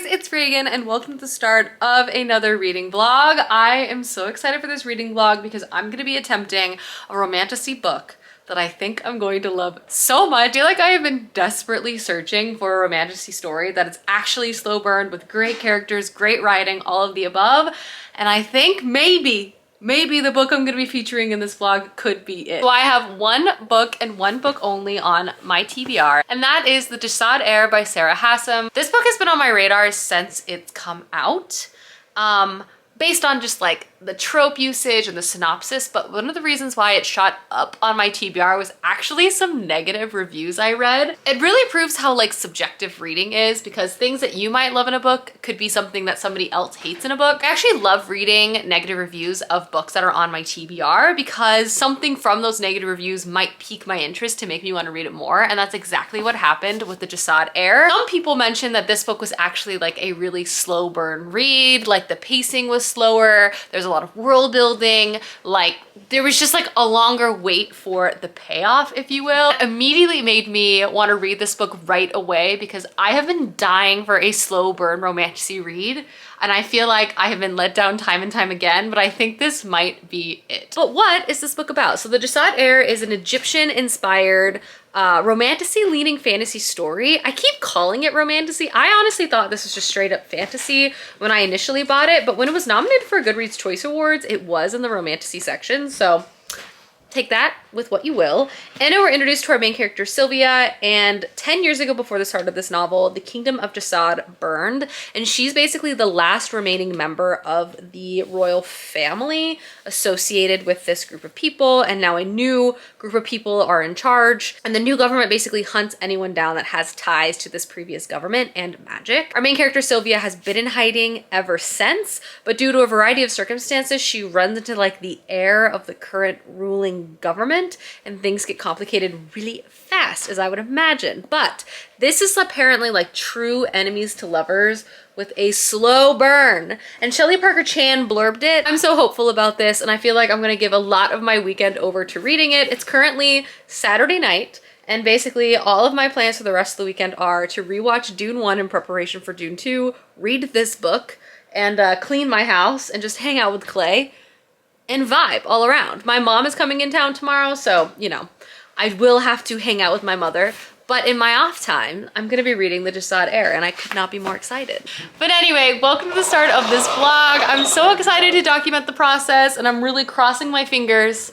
it's Reagan and welcome to the start of another reading vlog. I am so excited for this reading vlog because I'm going to be attempting a romantasy book that I think I'm going to love so much. I feel like I have been desperately searching for a romantasy story that is actually slow burned with great characters, great writing, all of the above. And I think maybe the book I'm gonna be featuring in this vlog could be it. So I have one book and one book only on my TBR, and that is the Jasad Heir by Sarah Hassan. This book has been on my radar since it's come out, based on just like the trope usage and the synopsis, but one of the reasons why it shot up on my TBR was actually some negative reviews I read. It really proves how like subjective reading is, because things that you might love in a book could be something that somebody else hates in a book. I actually love reading negative reviews of books that are on my TBR because something from those negative reviews might pique my interest to make me want to read it more, and that's exactly what happened with the Jasad Heir. Some people mentioned that this book was actually like a really slow burn read, like the pacing was slower, there's a lot of world building, like there was just like a longer wait for the payoff, if you will. It immediately made me want to read this book right away because I have been dying for a slow burn romantasy read, and I feel like I have been let down time and time again, but I think this might be it. But what is this book about? So the Jasad Heir is an Egyptian inspired romantasy leaning fantasy story. I keep calling it romantasy. I honestly thought this was just straight up fantasy when I initially bought it, but when it was nominated for a Goodreads Choice Awards, it was in the romantasy section, so take that with what you will. And we're introduced to our main character, Sylvia, and 10 years ago before the start of this novel, the kingdom of Jasad burned, and she's basically the last remaining member of the royal family associated with this group of people, and now a new group of people are in charge, and the new government basically hunts anyone down that has ties to this previous government and magic. Our main character, Sylvia, has been in hiding ever since, but due to a variety of circumstances, she runs into like the heir of the current ruling government, and things get complicated really fast, as I would imagine. But this is apparently like true enemies to lovers with a slow burn, and Shelley Parker Chan blurbed it. I'm so hopeful about this, and I feel like I'm gonna give a lot of my weekend over to reading it. It's currently Saturday night, and basically all of my plans for the rest of the weekend are to rewatch Dune 1 in preparation for Dune 2, read this book, and clean my house, and just hang out with Clay and vibe all around. My mom is coming in town tomorrow, so, you know, I will have to hang out with my mother, but in my off time, I'm gonna be reading the Jasad Heir, and I could not be more excited. But anyway, welcome to the start of this vlog. I'm so excited to document the process, and I'm really crossing my fingers,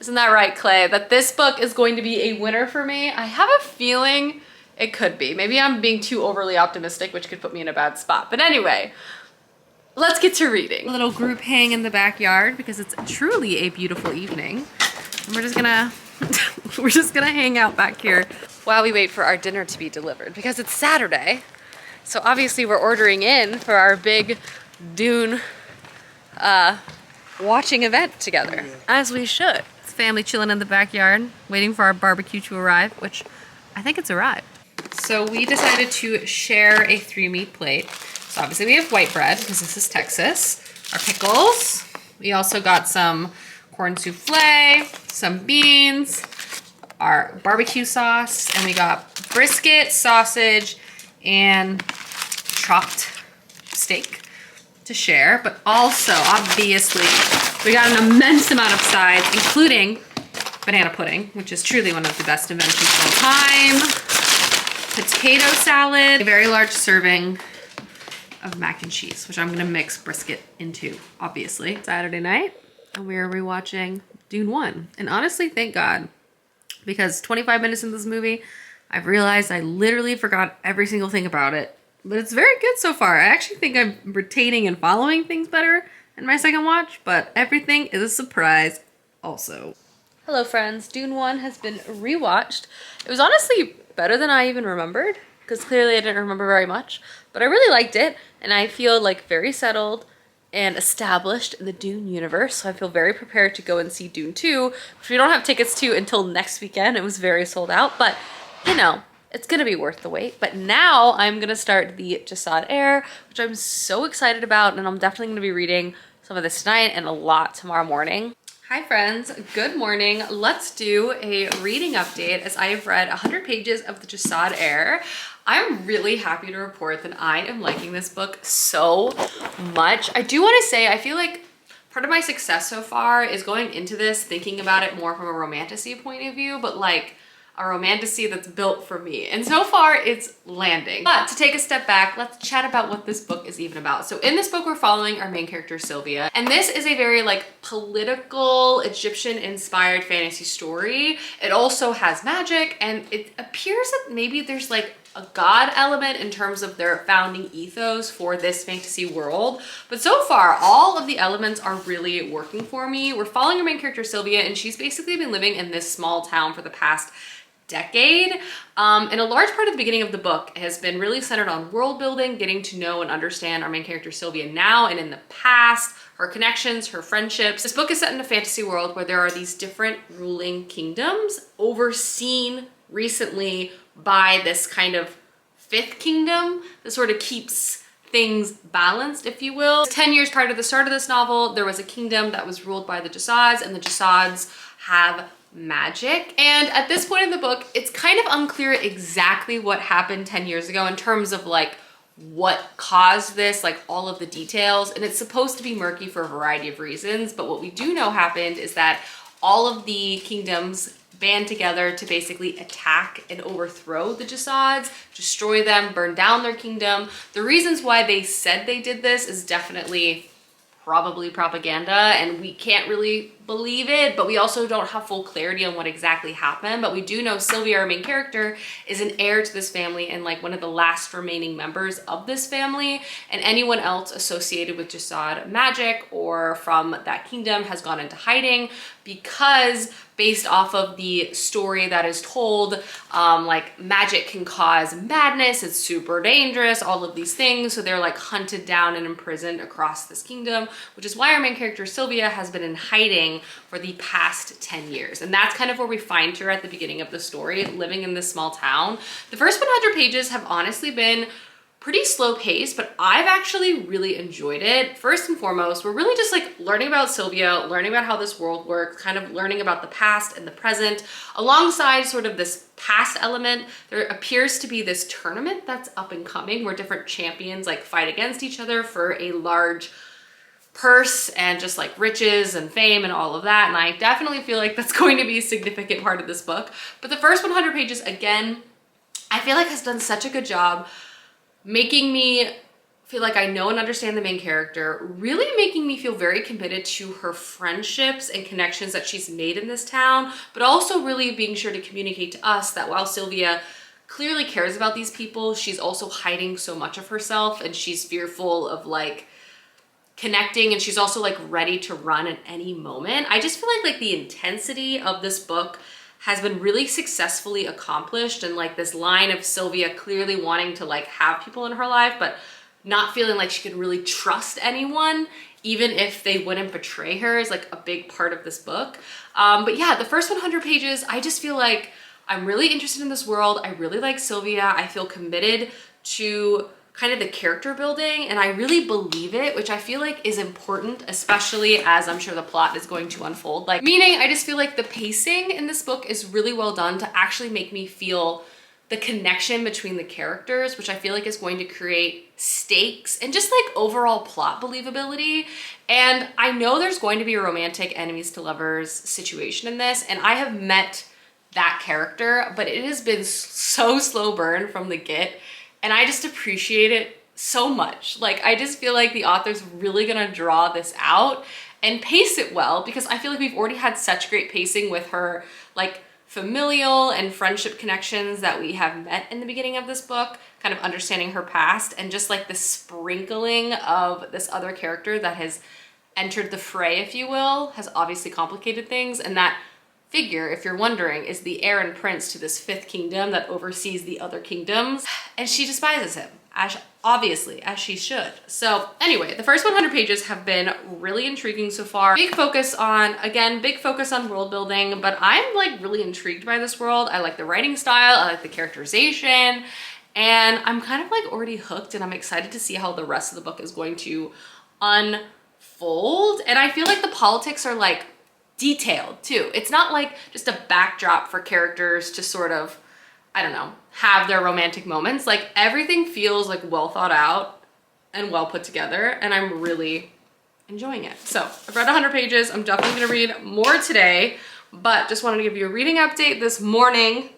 isn't that right, Clay, that this book is going to be a winner for me. I have a feeling it could be. Maybe I'm being too overly optimistic, which could put me in a bad spot. But anyway, let's get to reading. A little group hang in the backyard because it's truly a beautiful evening. And we're just gonna hang out back here while we wait for our dinner to be delivered because it's Saturday. So obviously we're ordering in for our big Dune watching event together, as we should. It's family chilling in the backyard, waiting for our barbecue to arrive, which I think it's arrived. So we decided to share a 3-meat plate. So obviously we have white bread because this is Texas. Our pickles. We also got some corn souffle, some beans, our barbecue sauce, and we got brisket, sausage, and chopped steak to share. But also, obviously, we got an immense amount of sides, including banana pudding, which is truly one of the best inventions of all time. Potato salad, a very large serving of mac and cheese, which I'm gonna mix brisket into, obviously. Saturday night, and we are rewatching Dune 1. And honestly, thank God, because 25 minutes into this movie, I've realized I literally forgot every single thing about it. But it's very good so far. I actually think I'm retaining and following things better in my second watch, but everything is a surprise also. Hello friends, Dune 1 has been rewatched. It was honestly better than I even remembered, because clearly I didn't remember very much, but I really liked it, and I feel like very settled and established in the Dune universe, so I feel very prepared to go and see Dune 2, which we don't have tickets to until next weekend. It was very sold out, but you know, it's gonna be worth the wait. But now I'm gonna start the Jasad Heir, which I'm so excited about, and I'm definitely gonna be reading some of this tonight and a lot tomorrow morning. Hi friends, good morning. Let's do a reading update as I have read 100 pages of the Jasad Heir. I'm really happy to report that I am liking this book so much. I do want to say, I feel like part of my success so far is going into this thinking about it more from a romantasy point of view, but like a romantasy that's built for me. And so far it's landing. But to take a step back, let's chat about what this book is even about. So in this book, we're following our main character, Sylvia. And this is a very like political, Egyptian inspired fantasy story. It also has magic, and it appears that maybe there's like a god element in terms of their founding ethos for this fantasy world. But so far, all of the elements are really working for me. We're following our main character, Sylvia, and she's basically been living in this small town for the past decade. And a large part of the beginning of the book has been really centered on world building, getting to know and understand our main character Sylvia now and in the past, her connections, her friendships. This book is set in a fantasy world where there are these different ruling kingdoms overseen recently by this kind of fifth kingdom that sort of keeps things balanced, if you will. 10 years prior to the start of this novel, there was a kingdom that was ruled by the Jasads, and the Jasads have magic. And at this point in the book, it's kind of unclear exactly what happened 10 years ago in terms of like what caused this, like all of the details. And it's supposed to be murky for a variety of reasons. But what we do know happened is that all of the kingdoms band together to basically attack and overthrow the Jasads, destroy them, burn down their kingdom. The reasons why they said they did this is definitely probably propaganda, and we can't really believe it, but we also don't have full clarity on what exactly happened. But we do know Sylvia, our main character, is an heir to this family and like one of the last remaining members of this family, and anyone else associated with Jasad magic or from that kingdom has gone into hiding because based off of the story that is told, like magic can cause madness, it's super dangerous, all of these things. So they're like hunted down and imprisoned across this kingdom, which is why our main character Sylvia has been in hiding for the past 10 years. And that's kind of where we find her at the beginning of the story, living in this small town. The first 100 pages have honestly been pretty slow paced, but I've actually really enjoyed it. First and foremost, we're really just like learning about Sylvia, learning about how this world works, kind of learning about the past and the present. Alongside sort of this past element, there appears to be this tournament that's up and coming where different champions like fight against each other for a large purse and just like riches and fame and all of that. And I definitely feel like that's going to be a significant part of this book. But the first 100 pages, again, I feel like has done such a good job making me feel like I know and understand the main character, really making me feel very committed to her friendships and connections that she's made in this town, but also really being sure to communicate to us that while Sylvia clearly cares about these people, she's also hiding so much of herself and she's fearful of like connecting, and she's also like ready to run at any moment. I just feel like the intensity of this book has been really successfully accomplished, and like this line of Sylvia clearly wanting to like have people in her life but not feeling like she could really trust anyone even if they wouldn't betray her is like a big part of this book. But yeah, the first 100 pages, I just feel like I'm really interested in this world. I really like Sylvia. I feel committed to kind of the character building, and I really believe it, which I feel like is important, especially as I'm sure the plot is going to unfold. Like, meaning I just feel like the pacing in this book is really well done to actually make me feel the connection between the characters, which I feel like is going to create stakes and just like overall plot believability. And I know there's going to be a romantic enemies to lovers situation in this, and I have met that character, but it has been so slow burn from the get. And I just appreciate it so much. Like, I just feel like the author's really gonna draw this out and pace it well, because I feel like we've already had such great pacing with her like familial and friendship connections that we have met in the beginning of this book, kind of understanding her past, and just like the sprinkling of this other character that has entered the fray, if you will, has obviously complicated things. And that figure, if you're wondering, is the heir and prince to this fifth kingdom that oversees the other kingdoms, and she despises him, obviously, as she should. So anyway, the first 100 pages have been really intriguing so far. Big focus on, again, big focus on world building, but I'm like really intrigued by this world. I like the writing style, I like the characterization, and I'm kind of like already hooked, and I'm excited to see how the rest of the book is going to unfold. And I feel like the politics are like detailed too. It's not like just a backdrop for characters to sort of, I don't know, have their romantic moments. Like everything feels like well thought out and well put together, and I'm really enjoying it. So I've read 100 pages. I'm definitely gonna read more today, but just wanted to give you a reading update this morning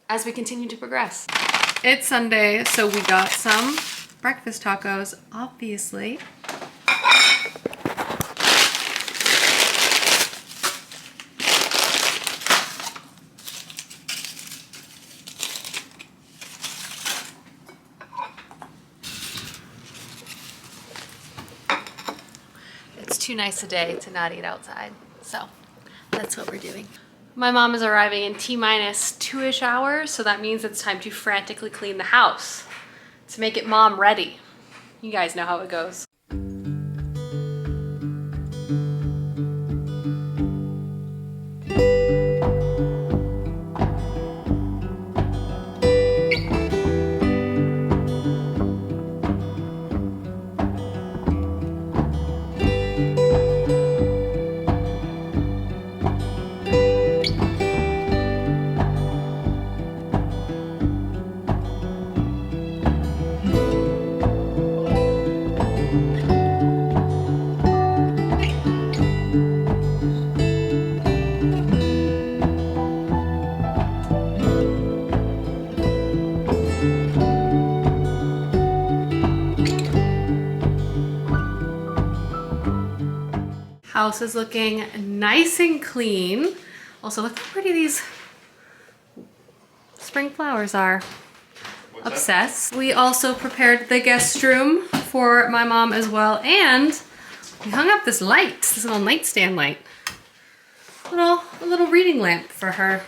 as we continue to progress. It's Sunday, so we got some breakfast tacos, obviously. It's too nice a day to not eat outside, so that's what we're doing. My mom is arriving in T-minus 2-ish hours, so that means it's time to frantically clean the house to make it mom ready. You guys know how it goes. House is looking nice and clean. Also, look how pretty these spring flowers are. Obsessed. We also prepared the guest room for my mom as well, and we hung up this light, this little nightstand light. A little reading lamp for her.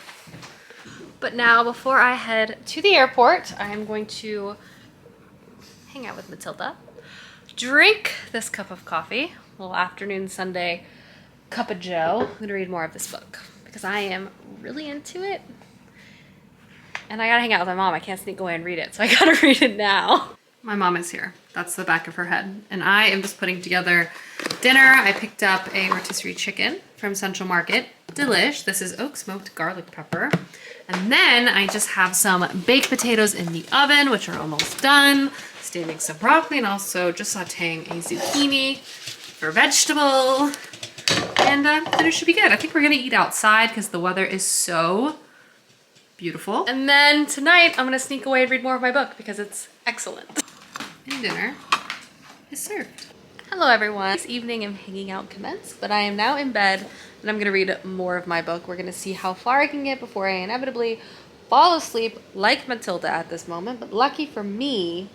But now, before I head to the airport, I am going to hang out with Matilda, drink this cup of coffee, a little afternoon Sunday cup of joe. I'm gonna read more of this book because I am really into it. And I gotta hang out with my mom. I can't sneak away and read it, so I gotta read it now. My mom is here. That's the back of her head. And I am just putting together dinner. I picked up a rotisserie chicken from Central Market. Delish. This is oak smoked garlic pepper. And then I just have some baked potatoes in the oven, which are almost done. Steaming some broccoli and also just sauteing a zucchini for vegetable. And dinner should be good. I think we're gonna eat outside because the weather is so beautiful. And then tonight I'm gonna sneak away and read more of my book because it's excellent. And dinner is served. Hello everyone. This evening I'm hanging out commenced, but I am now in bed and I'm gonna read more of my book. We're gonna see how far I can get before I inevitably fall asleep like Matilda at this moment. But lucky for me,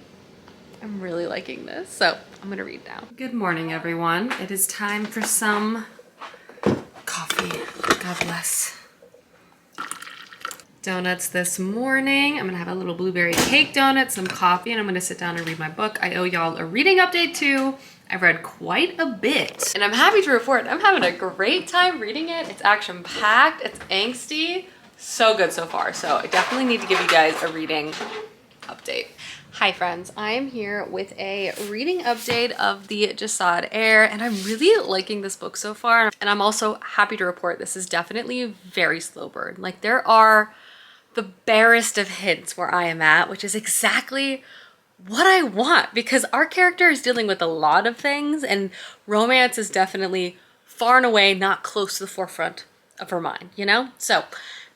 I'm really liking this, so I'm gonna read now. Good morning, everyone. It is time for some coffee. God bless. Donuts this morning. I'm gonna have a little blueberry cake donut, some coffee, and I'm gonna sit down and read my book. I owe y'all a reading update too. I've read quite a bit, and I'm happy to report I'm having a great time reading it. It's action-packed, it's angsty, so good so far. So I definitely need to give you guys a reading update. Hi friends, I am here with a reading update of the Jasad Heir, and I'm really liking this book so far. And I'm also happy to report this is definitely very slow burn. Like there are the barest of hints where I am at, which is exactly what I want because our character is dealing with a lot of things and romance is definitely far and away not close to the forefront of her mind, you know? So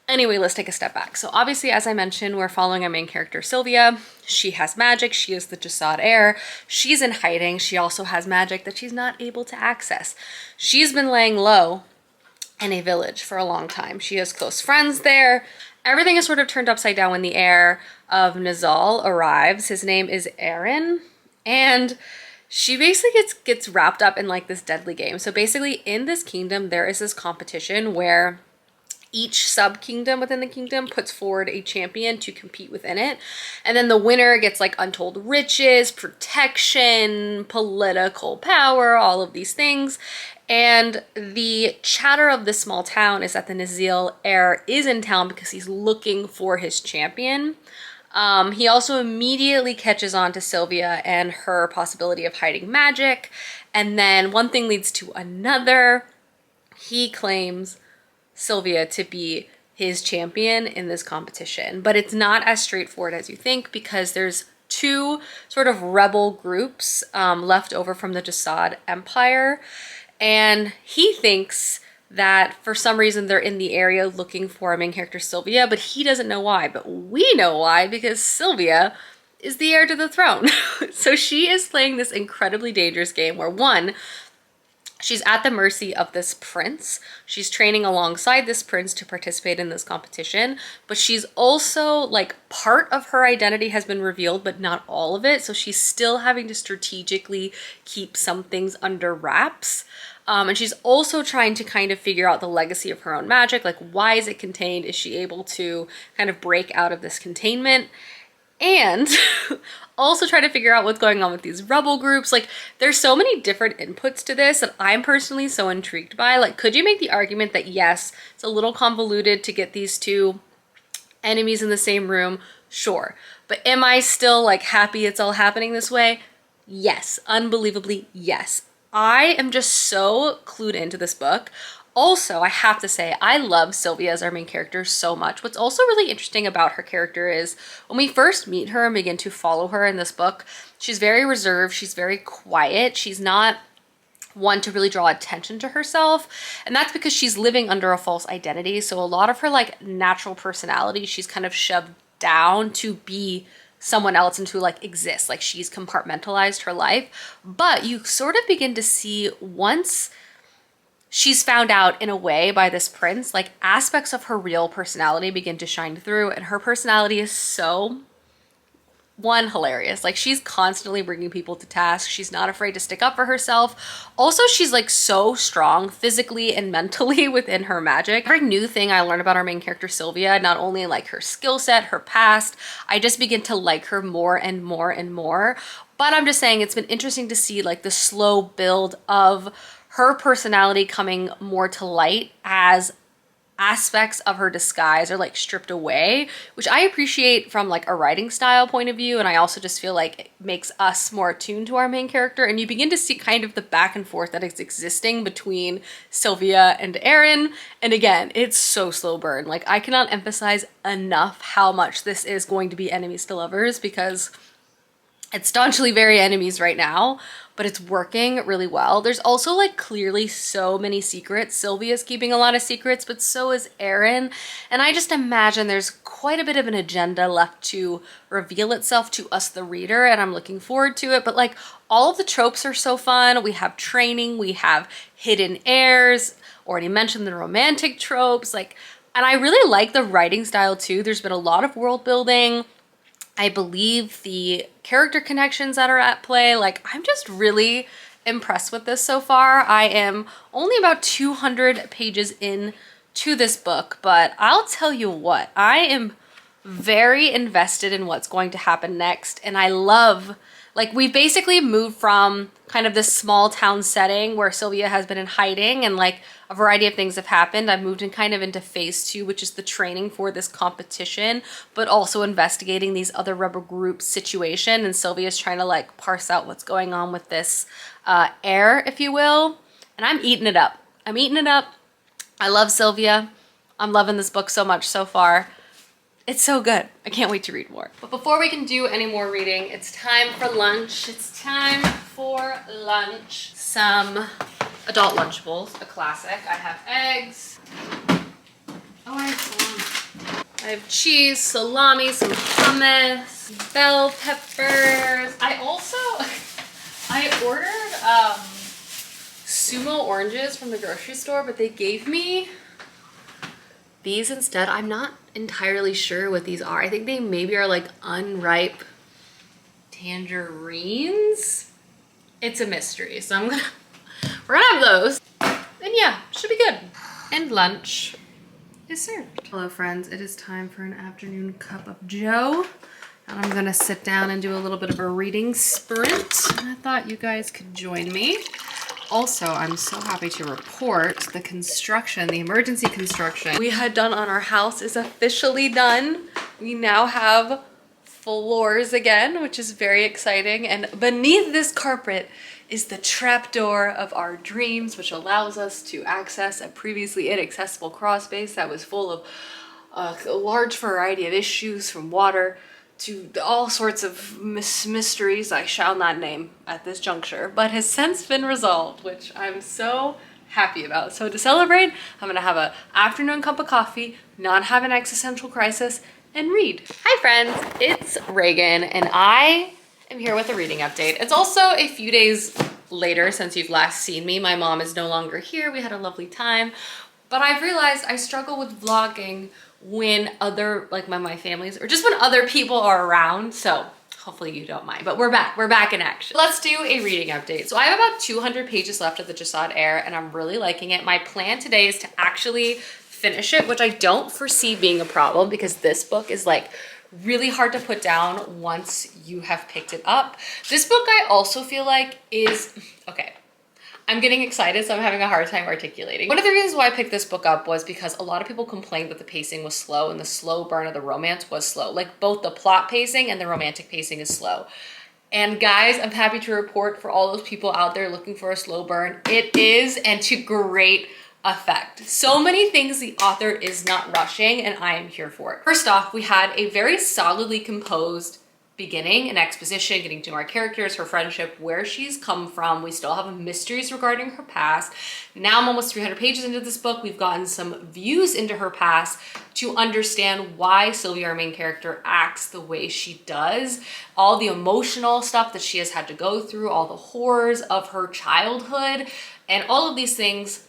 anyway, let's take a step back. So obviously, as I mentioned, we're following our main character, Sylvia. She has magic. She is the Jasad Heir. She's in hiding. She also has magic that she's not able to access. She's been laying low in a village for a long time. She has close friends there. Everything is sort of turned upside down when the heir of Nizal arrives. His name is Aaron. And she basically gets wrapped up in like this deadly game. So basically in this kingdom, there is this competition where each sub-kingdom within the kingdom puts forward a champion to compete within it. And then the winner gets like untold riches, protection, political power, all of these things. And the chatter of this small town is that the Nizal heir is in town because he's looking for his champion. He also immediately catches on to Sylvia and her possibility of hiding magic. And then one thing leads to another. he claims Sylvia to be his champion in this competition. But it's not as straightforward as you think, because there's two sort of rebel groups left over from the Jasad Empire. And he thinks that for some reason they're in the area looking for our main character Sylvia, but he doesn't know why. But we know why, because Sylvia is the heir to the throne. So she is playing this incredibly dangerous game where, one, she's at the mercy of this prince. She's training alongside this prince to participate in this competition, but she's also, like, part of her identity has been revealed, but not all of it. So she's still having to strategically keep some things under wraps. And she's also trying to kind of figure out the legacy of her own magic. Like, why is it contained? Is she able to kind of break out of this containment? And also try to figure out what's going on with these rebel groups. Like, there's so many different inputs to this that I'm personally so intrigued by. Like, could you make the argument that yes, it's a little convoluted to get these two enemies in the same room? Sure. But am I still, like, happy it's all happening this way? Yes. Unbelievably, yes. I am just so clued into this book. Also, I have to say, I love Sylvia as our main character so much. What's also really interesting about her character is when we first meet her and begin to follow her in this book, she's very reserved, she's very quiet, she's not one to really draw attention to herself. And that's because she's living under a false identity. So a lot of her, like, natural personality, she's kind of shoved down to be someone else and to, like, exist. Like, she's compartmentalized her life. But you sort of begin to see, once she's found out in a way by this prince, like, aspects of her real personality begin to shine through. And her personality is so, one, hilarious. Like, she's constantly bringing people to task. She's not afraid to stick up for herself. Also, she's, like, so strong physically and mentally within her magic. Every new thing I learn about our main character Sylvia, not only like her skill set, her past, I just begin to like her more and more and more. But I'm just saying, it's been interesting to see, like, the slow build of her personality coming more to light as aspects of her disguise are, like, stripped away, which I appreciate from, like, a writing style point of view. And I also just feel like it makes us more attuned to our main character. And you begin to see kind of the back and forth that is existing between Sylvia and Aaron. And again, it's so slow burn. Like, I cannot emphasize enough how much this is going to be enemies to lovers, because it's staunchly very enemies right now, but it's working really well. There's also, like, clearly so many secrets. Sylvia's keeping a lot of secrets, but so is Aaron. And I just imagine there's quite a bit of an agenda left to reveal itself to us, the reader, and I'm looking forward to it. But, like, all of the tropes are so fun. We have training, we have hidden heirs, already mentioned the romantic tropes, like, and I really like the writing style too. There's been a lot of world building. I believe the character connections that are at play, like, I'm just really impressed with this so far. I am only about 200 pages in to this book, but I'll tell you what, I am very invested in what's going to happen next. And I love, like, we've basically moved from kind of this small town setting where Sylvia has been in hiding and, like, a variety of things have happened. I've moved in kind of into phase 2, which is the training for this competition, but also investigating these other rebel group situation. And Sylvia's trying to, like, parse out what's going on with this heir, if you will. And I'm eating it up. I'm eating it up. I love Sylvia. I'm loving this book so much so far. It's so good. I can't wait to read more. But before we can do any more reading, it's time for lunch. It's time for lunch. Some adult Lunchables, a classic. I have eggs. Oh, I have salami. I have cheese, salami, some hummus, bell peppers. I ordered sumo oranges from the grocery store, but they gave me these instead. I'm not entirely sure what these are. I think they maybe are, like, unripe tangerines. It's a mystery, so we're gonna have those. And yeah, should be good. And lunch is served. Hello friends, it is time for an afternoon cup of joe. And I'm gonna sit down and do a little bit of a reading sprint. And I thought you guys could join me. Also, I'm so happy to report the construction, the emergency construction we had done on our house is officially done. We now have floors again, which is very exciting. And beneath this carpet is the trapdoor of our dreams, which allows us to access a previously inaccessible crawl space that was full of a large variety of issues, from water to all sorts of mysteries I shall not name at this juncture, but has since been resolved, which I'm so happy about. So to celebrate, I'm gonna have an afternoon cup of coffee, not have an existential crisis, and read. Hi friends, it's Reagan, and I am here with a reading update. It's also a few days later since you've last seen me. My mom is no longer here. We had a lovely time, but I've realized I struggle with vlogging when other, like my families, or just when other people are around. So hopefully you don't mind, but we're back in action. Let's do a reading update. So I have about 200 pages left of the Jasad Heir, and I'm really liking it. My plan today is to actually finish it, which I don't foresee being a problem because this book is like really hard to put down once you have picked it up. This book I also feel like is, okay, I'm getting excited, so I'm having a hard time articulating. One of the reasons why I picked this book up was because a lot of people complained that the pacing was slow, and the slow burn of the romance was slow. Like both the plot pacing and the romantic pacing is slow. And guys, I'm happy to report for all those people out there looking for a slow burn, it is, and to great effect. So many things the author is not rushing, and I am here for it. First off, we had a very solidly composed beginning, an exposition, getting to know our characters, her friendship, where she's come from. We still have mysteries regarding her past. Now I'm almost 300 pages into this book. We've gotten some views into her past to understand why Sylvia, our main character, acts the way she does. All the emotional stuff that she has had to go through, all the horrors of her childhood, and all of these things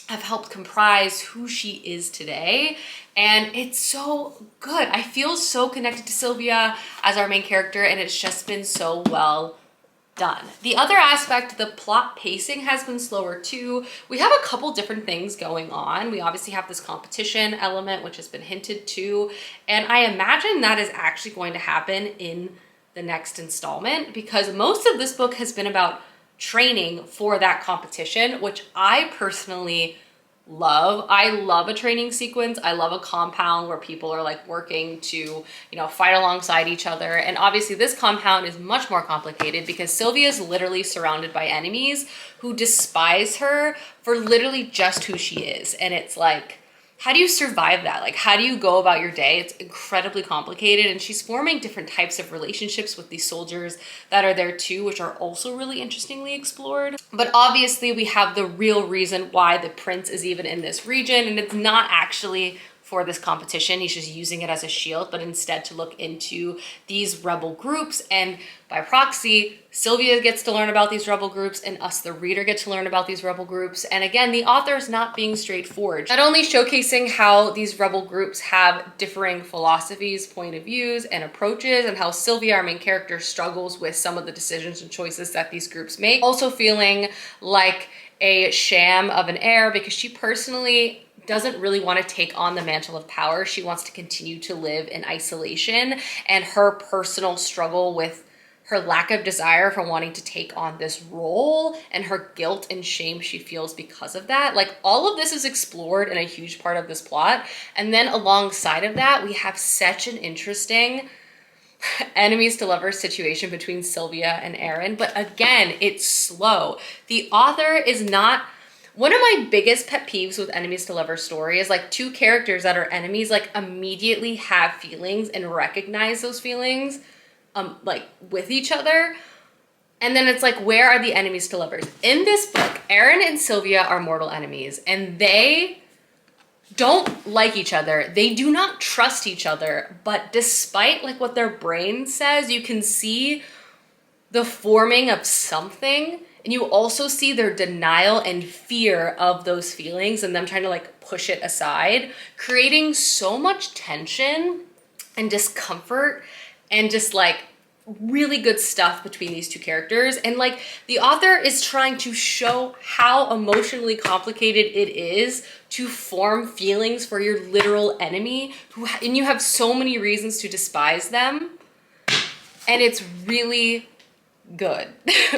have helped comprise who she is today. And it's so good. I feel so connected to Sylvia as our main character, and it's just been so well done. The other aspect, the plot pacing has been slower too. We have a couple different things going on. We obviously have this competition element, which has been hinted to, and I imagine that is actually going to happen in the next installment, because most of this book has been about training for that competition, which I personally love. I love a training sequence. I love a compound where people are like working to, you know, fight alongside each other. And obviously this compound is much more complicated because Sylvia is literally surrounded by enemies who despise her for literally just who she is. And it's like, how do you survive that? Like, how do you go about your day? It's incredibly complicated, and she's forming different types of relationships with these soldiers that are there too, which are also really interestingly explored. But obviously we have the real reason why the prince is even in this region, and it's not actually for this competition. He's just using it as a shield, but instead to look into these rebel groups, and by proxy, Sylvia gets to learn about these rebel groups, and us, the reader, get to learn about these rebel groups. And again, the author is not being straightforward, not only showcasing how these rebel groups have differing philosophies, point of views, and approaches, and how Sylvia, our main character, struggles with some of the decisions and choices that these groups make. Also feeling like a sham of an heir because she personally doesn't really want to take on the mantle of power. She wants to continue to live in isolation, and her personal struggle with her lack of desire for wanting to take on this role and her guilt and shame she feels because of that. Like, all of this is explored in a huge part of this plot. And then alongside of that, we have such an interesting enemies to lovers situation between Sylvia and Aaron. But again, it's slow. The author is not, one of my biggest pet peeves with enemies to lovers story is like two characters that are enemies like immediately have feelings and recognize those feelings like with each other. And then it's like, where are the enemies to lovers? In this book, Aaron and Sylvia are mortal enemies, and they don't like each other. They do not trust each other, but despite like what their brain says, you can see the forming of something. And you also see their denial and fear of those feelings and them trying to like push it aside, creating so much tension and discomfort and just like really good stuff between these two characters. And like, the author is trying to show how emotionally complicated it is to form feelings for your literal enemy, and you have so many reasons to despise them. And it's really good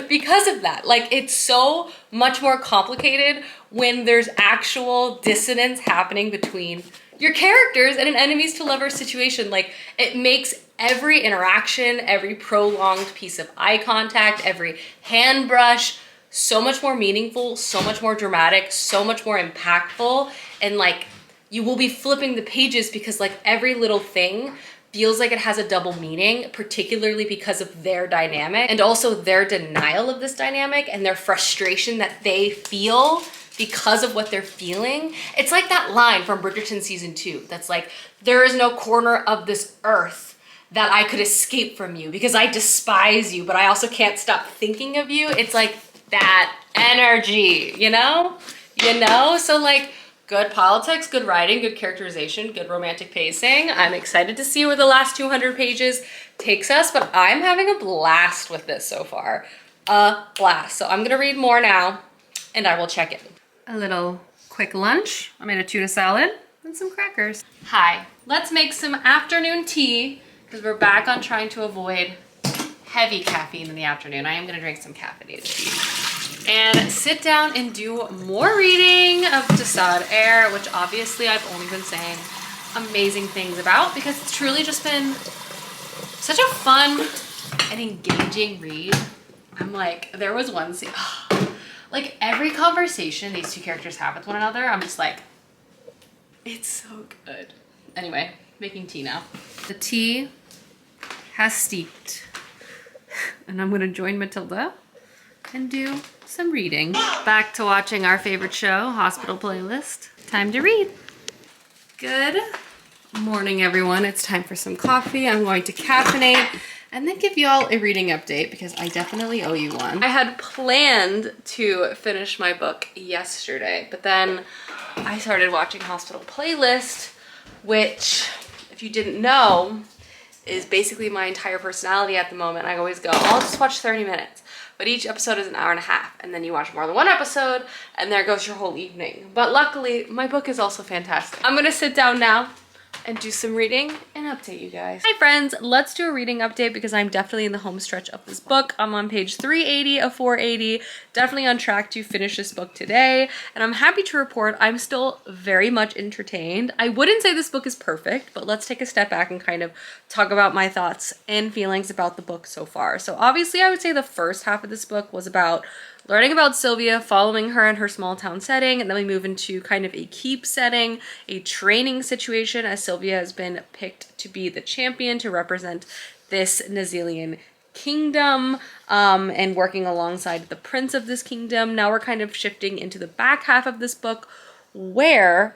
because of that. Like, it's so much more complicated when there's actual dissonance happening between your characters in an enemies to lovers situation. Like, it makes every interaction, every prolonged piece of eye contact, every hand brush so much more meaningful, so much more dramatic, so much more impactful. And like, you will be flipping the pages because like every little thing feels like it has a double meaning, particularly because of their dynamic and also their denial of this dynamic and their frustration that they feel because of what they're feeling. It's like that line from Bridgerton season 2 that's like, there is no corner of this earth that I could escape from you because I despise you, but I also can't stop thinking of you. It's like that energy, you know? So like, good politics, good writing, good characterization, good romantic pacing. I'm excited to see where the last 200 pages takes us, but I'm having a blast with this so far. A blast. So I'm gonna read more now and I will check in. A little quick lunch. I made a tuna salad and some crackers. Hi, let's make some afternoon tea because we're back on trying to avoid heavy caffeine in the afternoon. I am gonna drink some caffeinated tea and sit down and do more reading of Jasad Heir, which obviously I've only been saying amazing things about because it's truly just been such a fun and engaging read. I'm like, there was one scene, like every conversation these two characters have with one another, I'm just like, it's so good. Anyway, making tea now. The tea has steeped and I'm gonna join Matilda and do some reading. Back to watching our favorite show, Hospital Playlist. Time to read. Good morning, everyone. It's time for some coffee. I'm going to caffeinate and then give y'all a reading update because I definitely owe you one. I had planned to finish my book yesterday, but then I started watching Hospital Playlist, which, if you didn't know, is basically my entire personality at the moment. I always go, I'll just watch 30 minutes. But each episode is an hour and a half, and then you watch more than one episode, and there goes your whole evening. But luckily, my book is also fantastic. I'm gonna sit down now and do some reading and update you guys. Hi friends, let's do a reading update because I'm definitely in the home stretch of this book. I'm on page 380 of 480, definitely on track to finish this book today. And I'm happy to report I'm still very much entertained. I wouldn't say this book is perfect, but let's take a step back and kind of talk about my thoughts and feelings about the book so far. So obviously I would say the first half of this book was about learning about Sylvia, following her in her small town setting, and then we move into kind of a keep setting, a training situation as Sylvia has been picked to be the champion to represent this Nazilian kingdom and working alongside the prince of this kingdom. Now we're kind of shifting into the back half of this book where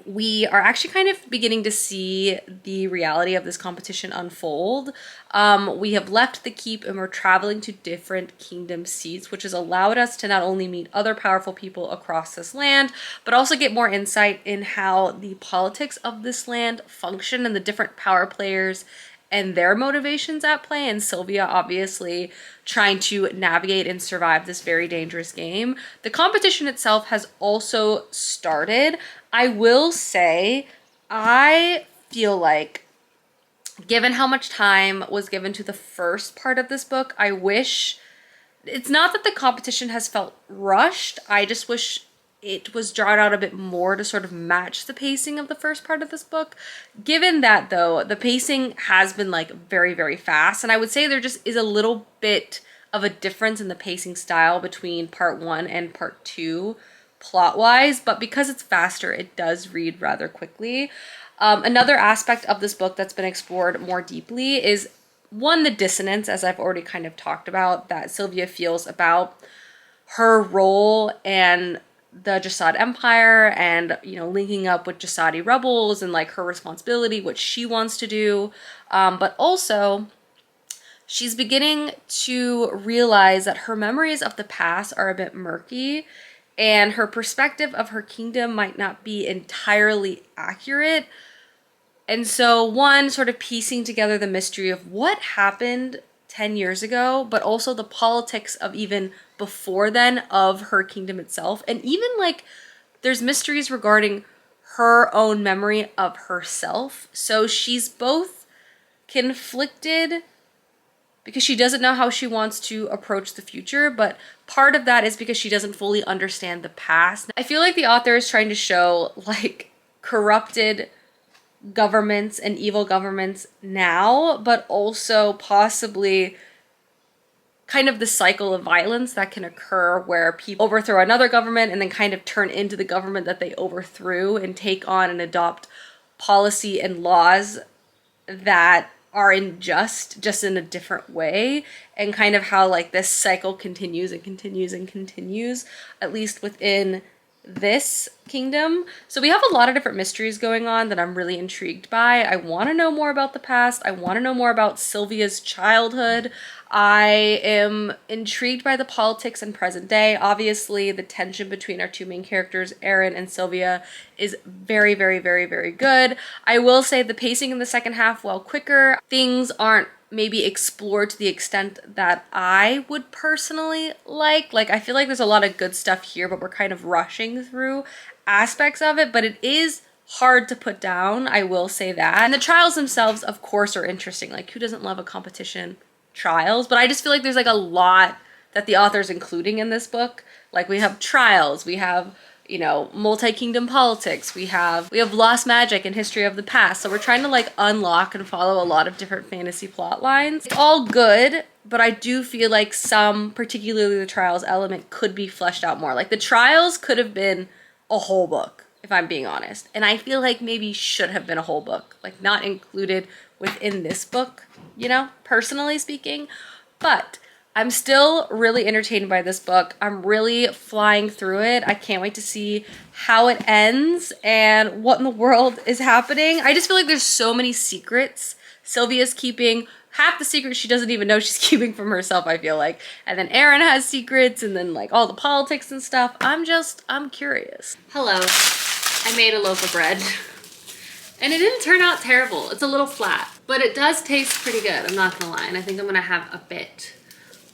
we are actually kind of beginning to see the reality of this competition unfold. We have left the keep and we're traveling to different kingdom seats, which has allowed us to not only meet other powerful people across this land, but also get more insight in how the politics of this land function and the different power players and their motivations at play, and Sylvia obviously trying to navigate and survive this very dangerous game. The competition itself has also started. I will say, I feel like, given how much time was given to the first part of this book, I wish, it's not that the competition has felt rushed, I just wish it was drawn out a bit more to sort of match the pacing of the first part of this book. Given that though, the pacing has been like very, very fast. And I would say there just is a little bit of a difference in the pacing style between part 1 and part 2 plot-wise, but because it's faster, it does read rather quickly. Another aspect of this book that's been explored more deeply is one, the dissonance, as I've already kind of talked about, that Sylvia feels about her role and the Jasad Empire and, you know, linking up with Jasadi rebels and like her responsibility, what she wants to do. But also she's beginning to realize that her memories of the past are a bit murky and her perspective of her kingdom might not be entirely accurate. And so one, sort of piecing together the mystery of what happened 10 years ago, but also the politics of even before then of her kingdom itself. And even like there's mysteries regarding her own memory of herself. So she's both conflicted because she doesn't know how she wants to approach the future, but part of that is because she doesn't fully understand the past. I feel like the author is trying to show like corrupted governments and evil governments now, but also possibly kind of the cycle of violence that can occur where people overthrow another government and then kind of turn into the government that they overthrew and take on and adopt policy and laws that are unjust, just in a different way, and kind of how like this cycle continues and continues and continues, at least within this kingdom. So we have a lot of different mysteries going on that I'm really intrigued by. I want to know more about the past. I want to know more about Sylvia's childhood. I am intrigued by the politics in present day. Obviously, the tension between our two main characters, Aaron and Sylvia, is very, very, very, very good. I will say the pacing in the second half, while quicker, things aren't maybe explored to the extent that I would personally like. Like, I feel like there's a lot of good stuff here, but we're kind of rushing through aspects of it, but it is hard to put down, I will say that. And the trials themselves, of course, are interesting. Like, who doesn't love a competition trials? But I just feel like there's like a lot that the author's including in this book. Like, we have trials, we have, you know, multi-kingdom politics, we have lost magic and history of the past. So we're trying to like unlock and follow a lot of different fantasy plot lines. It's all good, but I do feel like some, particularly the trials element, could be fleshed out more. Like, the trials could have been a whole book, if I'm being honest. And I feel like maybe should have been a whole book, like not included within this book, you know, personally speaking. But I'm still really entertained by this book. I'm really flying through it. I can't wait to see how it ends and what in the world is happening. I just feel like there's so many secrets Sylvia's keeping. Half the secrets she doesn't even know she's keeping from herself, I feel like. And then Aaron has secrets, and then like all the politics and stuff. I'm curious. Hello, I made a loaf of bread. And it didn't turn out terrible. It's a little flat, but it does taste pretty good, I'm not gonna lie. And I think I'm gonna have a bit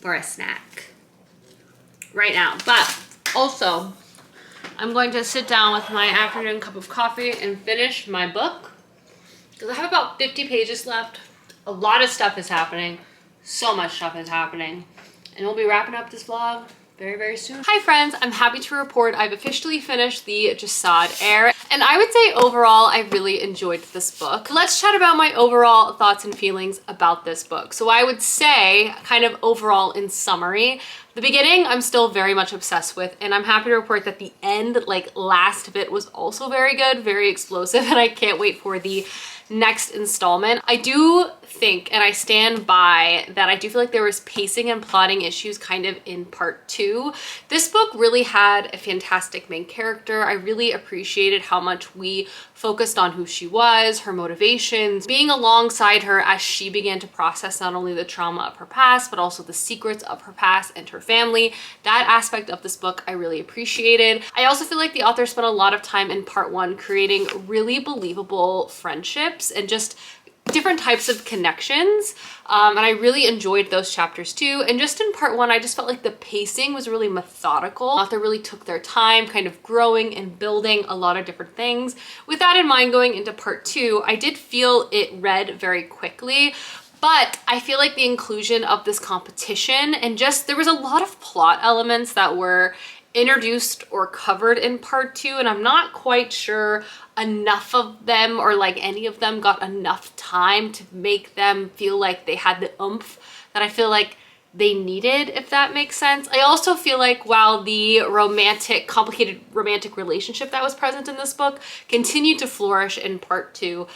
for a snack right now. But also, I'm going to sit down with my afternoon cup of coffee and finish my book, because I have about 50 pages left. A lot of stuff is happening. So much stuff is happening. And we'll be wrapping up this vlog very, very soon. Hi friends, I'm happy to report I've officially finished the Jasad Heir, and I would say overall I really enjoyed this book. Let's chat about my overall thoughts and feelings about this book. So I would say, kind of overall in summary, the beginning I'm still very much obsessed with, and I'm happy to report that the end, like last bit, was also very good, very explosive, and I can't wait for the next installment. I do think, and I stand by, that I do feel like there was pacing and plotting issues kind of in part 2. This book really had a fantastic main character. I really appreciated how much we focused on who she was, her motivations, being alongside her as she began to process not only the trauma of her past, but also the secrets of her past and her family. That aspect of this book I really appreciated. I also feel like the author spent a lot of time in part 1 creating really believable friendships and just different types of connections, and I really enjoyed those chapters too. And just in part 1, I just felt like the pacing was really methodical. The author really took their time kind of growing and building a lot of different things. With that in mind, going into part 2, I did feel it read very quickly, but I feel like the inclusion of this competition and just there was a lot of plot elements that were introduced or covered in part 2, and I'm not quite sure enough of them, or like any of them, got enough time to make them feel like they had the oomph that I feel like they needed, if that makes sense. I also feel like while the complicated romantic relationship that was present in this book continued to flourish in part 2,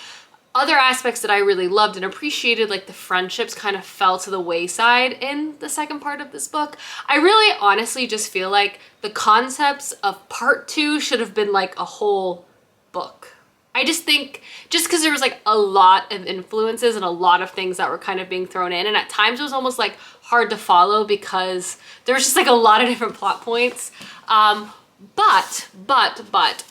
other aspects that I really loved and appreciated, like the friendships, kind of fell to the wayside in the second part of this book. I really honestly just feel like the concepts of part 2 should have been like a whole book. I just think, just because there was like a lot of influences and a lot of things that were kind of being thrown in, and at times it was almost like hard to follow because there was just like a lot of different plot points. But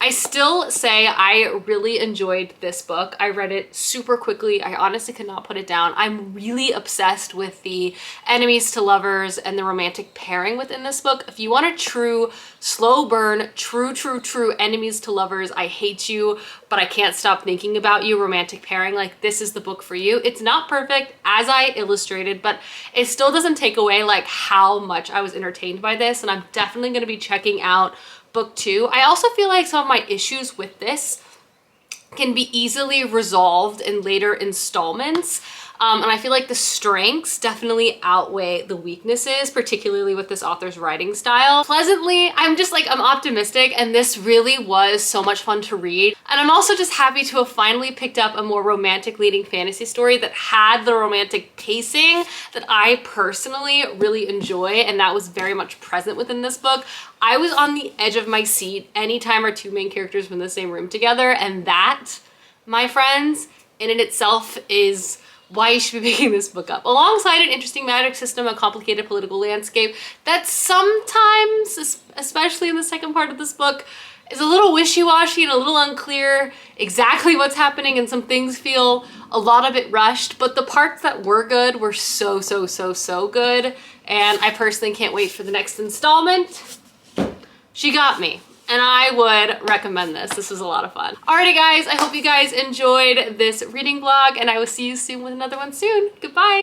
I still say I really enjoyed this book. I read it super quickly. I honestly could not put it down. I'm really obsessed with the enemies to lovers and the romantic pairing within this book. If you want a true slow burn, true enemies to lovers, I hate you, but I can't stop thinking about you romantic pairing, like this is the book for you. It's not perfect, as I illustrated, but it still doesn't take away like how much I was entertained by this, and I'm definitely going to be checking out book 2. I also feel like some of my issues with this can be easily resolved in later installments. And I feel like the strengths definitely outweigh the weaknesses, particularly with this author's writing style. Pleasantly, I'm optimistic, and this really was so much fun to read. And I'm also just happy to have finally picked up a more romantic leading fantasy story that had the romantic pacing that I personally really enjoy, and that was very much present within this book. I was on the edge of my seat anytime our two main characters were in the same room together, and that, my friends, in and itself is why you should be picking this book up. Alongside an interesting magic system, a complicated political landscape that sometimes, especially in the second part of this book, is a little wishy-washy and a little unclear exactly what's happening, and some things feel a lot of it rushed, but the parts that were good were so good, and I personally can't wait for the next installment. She got me. And I would recommend this. This was a lot of fun. Alrighty guys, I hope you guys enjoyed this reading vlog, and I will see you soon with another one soon. Goodbye.